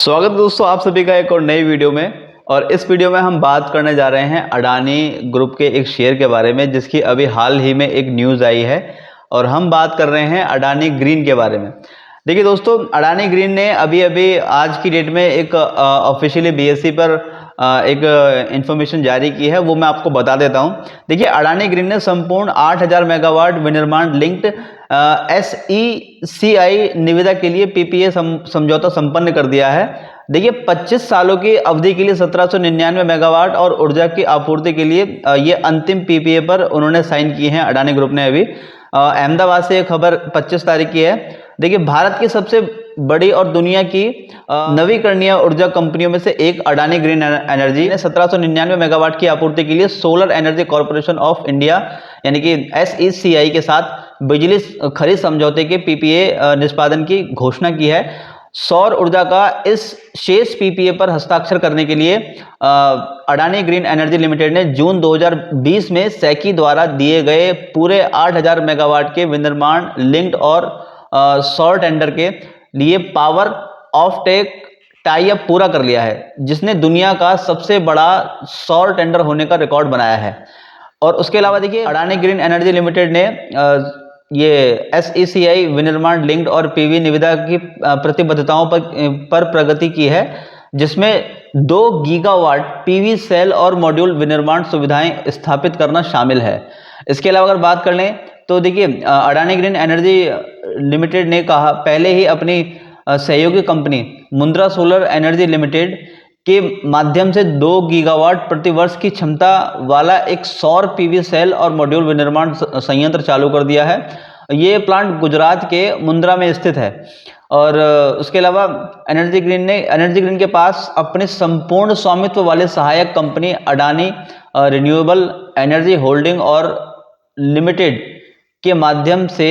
स्वागत है दोस्तों आप सभी का एक और नई वीडियो में। और इस वीडियो में हम बात करने जा रहे हैं अडानी ग्रुप के एक शेयर के बारे में, जिसकी अभी हाल ही में एक न्यूज़ आई है। और हम बात कर रहे हैं अडानी ग्रीन के बारे में। देखिए दोस्तों, अडानी ग्रीन ने अभी अभी आज की डेट में एक ऑफिशियली बीएसई पर एक इंफॉर्मेशन जारी की है, वो मैं आपको बता देता हूं। देखिए, अडानी ग्रीन ने संपूर्ण 8000 मेगावाट विनिर्माण लिंक्ड SECI निविदा के लिए पीपीए समझौता संपन्न कर दिया है। देखिए, 25 सालों की अवधि के लिए 1799 मेगावाट और ऊर्जा की आपूर्ति के लिए ये अंतिम पीपीए पर उन्होंने साइन किए हैं अडानी ग्रुप ने। अभी अहमदाबाद से ये खबर 25 तारीख की है। देखिए, भारत की सबसे बड़ी और दुनिया की नवीकरणीय ऊर्जा कंपनियों में से एक अडानी ग्रीन एनर्जी ने 1799 मेगावाट की आपूर्ति के लिए solar energy corporation of India यानी कि SECI के साथ बिजली खरीद समझौते के पीपीए निष्पादन की घोषणा की है। सौर ऊर्जा का इस शेष पीपीए पर हस्ताक्षर करने के लिए अडानी ग्रीन एनर्जी लिमिटेड ने जून 2020 में SECI द्वारा दिए गए पूरे 8000 मेगावाट के विनिर्माण लिंक्ड और सौर टेंडर के लिए power off take tie up पूरा कर लिया है, जिसने दुनिया का सबसे बड़ा सौर टेंडर होने का रिकॉर्ड बनाया है। और उसके अलावा देखिए, अडानी ग्रीन एनर्जी लिमिटेड ने ये SECI विनिर्माण लिंक्ड और पीवी निविदा की प्रतिबद्धताओं पर प्रगति की है, जिसमें 2 गीगावाट पीवी सेल और मॉड्यूल विनिर्माण सुविधाएं स्थापित करना शामिल है। इसके अलावा अगर बात कर लें तो देखिए, अडानी ग्रीन एनर्जी लिमिटेड ने कहा पहले ही अपनी सहयोगी company Mundra solar energy limited के माध्यम से 2 गीगावाट प्रति वर्ष की क्षमता वाला एक सौर पीवी सेल और मॉड्यूल विनिर्माण संयंत्र चालू कर दिया है। ये प्लांट गुजरात के मुंद्रा में स्थित है। और उसके अलावा एनर्जी ग्रीन के पास अपने संपूर्ण स्वामित्व वाले सहायक company Adani renewable energy holding और लिमिटेड के माध्यम से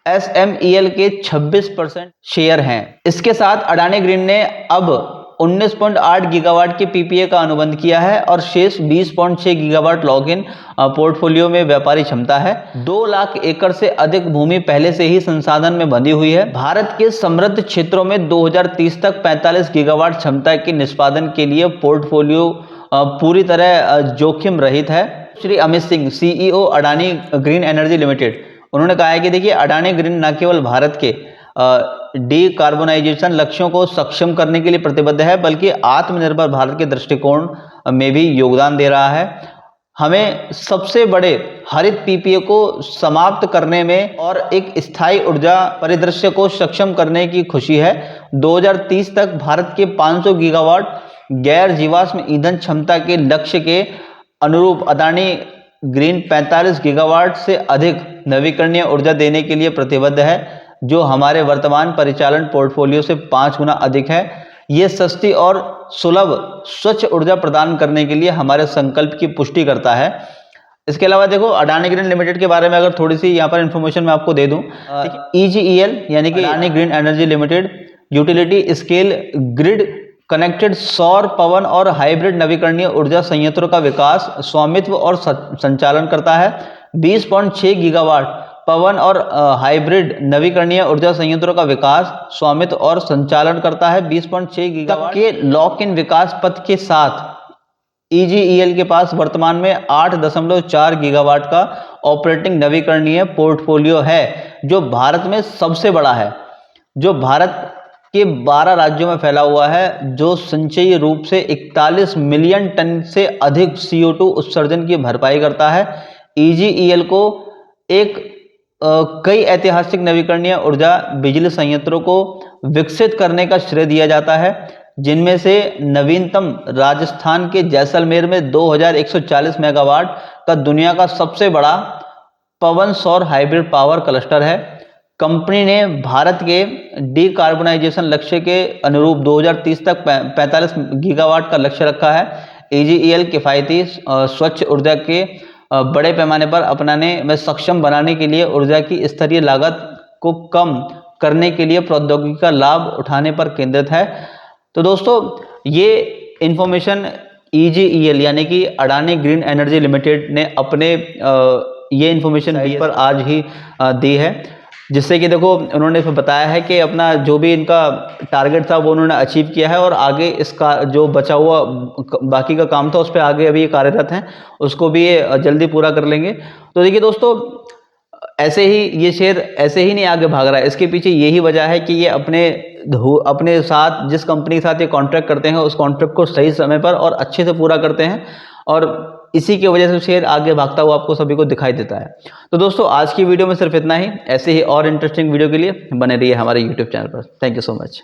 SMEL के 26% शेयर हैं। इसके साथ अडानी ग्रीन ने अब 19.8 गीगावाट के पीपीए का अनुबंध किया है और शेष 20.6 गीगावाट लॉग इन पोर्टफोलियो में व्यापारी क्षमता है। 2 लाख एकड़ से अधिक भूमि पहले से ही संसाधन में बंधी हुई है। भारत के समृद्ध क्षेत्रों में 2030 तक 45 गीगावाट क्षमता के निष्पादन के लिए पोर्टफोलियो पूरी तरह जोखिम रहित है। Shri Amit Singh, CEO Adani green energy limited, उन्होंने कहा है कि देखिए, अडानी ग्रीन न केवल भारत के डीकार्बोनाइजेशन लक्ष्यों को सक्षम करने के लिए प्रतिबद्ध है, बल्कि आत्मनिर्भर भारत के दृष्टिकोण में भी योगदान दे रहा है। हमें सबसे बड़े हरित पीपीए को समाप्त करने में और एक स्थायी ऊर्जा परिदृश्य को सक्षम करने की खुशी है। 2030 तक भारत के 500 गीगावाट गैर जीवाश्म ईंधन क्षमता के लक्ष्य के अनुरूप अडानी ग्रीन 45 गीगावाट से अधिक नवीकरणीय ऊर्जा देने के लिए प्रतिबद्ध है, जो हमारे वर्तमान परिचालन पोर्टफोलियो से 5 गुना अधिक है। ये सस्ती और सुलभ स्वच्छ ऊर्जा प्रदान करने के लिए हमारे संकल्प की पुष्टि करता है। इसके अलावा देखो, अडानी ग्रीन लिमिटेड के बारे में अगर थोड़ी सी यहाँ पर इंफॉर्मेशन मैं आपको दे दूं, EGEL यानी कि Adani green energy limited utility scale grid connected सौर, पवन और हाइब्रिड नवीकरणीय ऊर्जा संयंत्रों का विकास, स्वामित्व और संचालन करता है। 20.6 गीगावाट पवन और हाइब्रिड नवीकरणीय ऊर्जा संयंत्रों का विकास, स्वामित्व और संचालन करता है। 20.6 गीगावाट के लॉक इन विकास पथ के साथ EGEL के पास वर्तमान में 8.4 गीगावाट का ऑपरेटिंग नवीकरणीय पोर्टफोलियो है, जो भारत में सबसे बड़ा है, जो भारत के 12 राज्यों में फैला हुआ है, जो संचयी रूप से 41 मिलियन टन से अधिक CO2 उत्सर्जन की भरपाई करता है। EGEL को कई ऐतिहासिक नवीकरणीय ऊर्जा बिजली संयंत्रों को विकसित करने का श्रेय दिया जाता है, जिनमें से नवीनतम राजस्थान के जैसलमेर में 2140 मेगावाट का दुनिया का सबसे बड़ा पवन सौर हाइब्रिड पावर क्लस्टर है। कंपनी ने भारत के डीकार्बोनाइजेशन लक्ष्य के अनुरूप 2030 तक 45 गीगावाट का लक्ष्य रखा है। EGEL किफ़ायती स्वच्छ ऊर्जा के बड़े पैमाने पर अपनाने में सक्षम बनाने के लिए ऊर्जा की स्तरीय लागत को कम करने के लिए प्रौद्योगिकी का लाभ उठाने पर केंद्रित है। तो दोस्तों, ये इंफॉर्मेशन EGEL यानी कि अडानी ग्रीन एनर्जी लिमिटेड ने अपने ये इंफॉर्मेशन पर आज ही दी है। जिससे कि देखो उन्होंने फिर बताया है कि अपना जो भी इनका टारगेट था वो उन्होंने अचीव किया है और आगे इसका जो बचा हुआ बाकी का काम था उस पर आगे अभी ये कार्यरत हैं, उसको भी ये जल्दी पूरा कर लेंगे। तो देखिए दोस्तों, ऐसे ही ये शेयर ऐसे ही नहीं आगे भाग रहा है, इसके पीछे यही वजह है कि ये अपने साथ जिस कंपनी के साथ ये कॉन्ट्रैक्ट करते हैं उस कॉन्ट्रैक्ट को सही समय पर और अच्छे से पूरा करते हैं, और इसी की वजह से शेयर आगे भागता हुआ आपको सभी को दिखाई देता है। तो दोस्तों आज की वीडियो में सिर्फ इतना ही। ऐसे ही और इंटरेस्टिंग वीडियो के लिए बने रहिए हमारे यूट्यूब चैनल पर। Thank you so much.